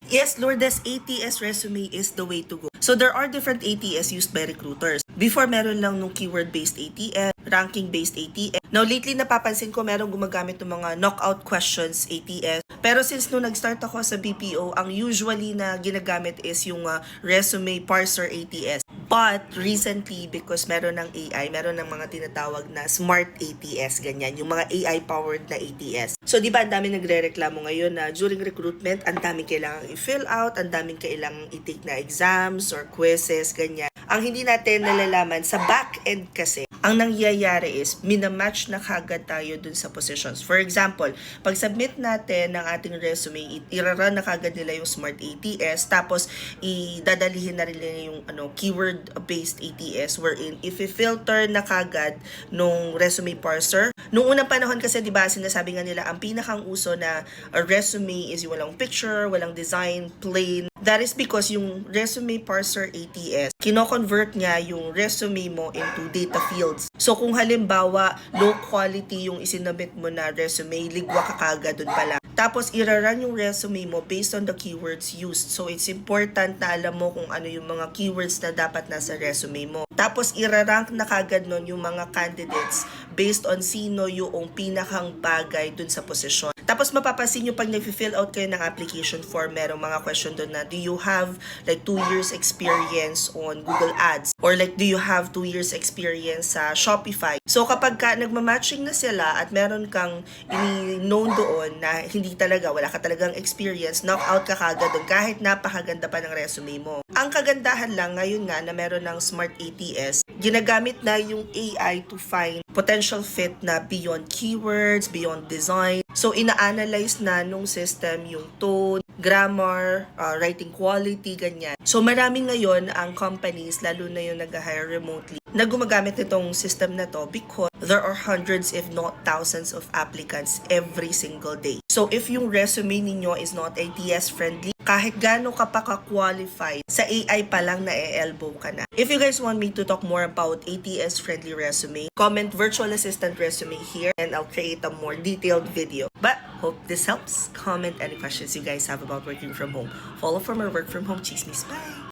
Yes, Lourdes, ATS resume is the way to go. So there are different ATS used by recruiters. Before, meron lang nung keyword-based ATS, ranking-based ATS. Now, lately napapansin ko merong gumagamit ng mga knockout questions ATS. Pero since nung nag-start ako sa BPO, ang usually na ginagamit is yung resume parser ATS. But recently, because meron ng AI, meron ng mga tinatawag na smart ATS, ganyan, yung mga AI-powered na ATS. So, di ba, ang daming nagre-reklamo ngayon na during recruitment, ang daming kailangang i-fill out, ang daming kailangang i-take na exams or quizzes, ganyan. Ang hindi natin nalalaman, sa back-end kasi, ang nangyayari is, minamatch na kagad tayo dun sa positions. For example, pag submit natin ng ating resume, irarun na kagad nila yung smart ATS, tapos idadalihin na rin nila yung keyword-based ATS, wherein if i-filter na kagad nung resume parser. Nung unang panahon kasi, di ba, sinasabi nga nila, ang pinakang uso na resume is yung walang picture, walang design, plain. That is because yung resume parser ATS, kino-convert niya yung resume mo into data fields. So kung halimbawa, low quality yung isinabit mo na resume, ligwa ka kagad dun pala. Tapos irarun yung resume mo based on the keywords used. So it's important na alam mo kung ano yung mga keywords na dapat nasa resume mo. Tapos irarank na kagad nun yung mga candidates based on sino yung pinakang bagay dun sa posisyon. Tapos mapapansin nyo pag nag-fill out kayo ng application form, merong mga question doon na, do you have like 2 years experience on Google Ads? Or like, do you have 2 years experience sa Shopify? So kapag nagmamatching na sila at meron kang ini-known doon na hindi talaga, wala ka talagang experience, knock out ka kagad doon kahit napakaganda pa ng resume mo. Ang kagandahan lang ngayon nga na meron ng Smart ATS, ginagamit na yung AI to find potential fit na beyond keywords, beyond design. So, ina-analyze na nung system yung tone, grammar, writing quality, ganyan. So, marami ngayon ang companies, lalo na yung nag-hire remotely, na gumagamit nitong system na to because there are hundreds if not thousands of applicants every single day. So, if yung resume ninyo is not ATS friendly, kahit gaano ka pa ka-qualified, sa AI pa lang na-elbow ka na. If you guys want me to talk more about ATS-friendly resume, comment virtual assistant resume here and I'll create a more detailed video. But hope this helps. Comment any questions you guys have about working from home. Follow for more work from home chismis. Bye!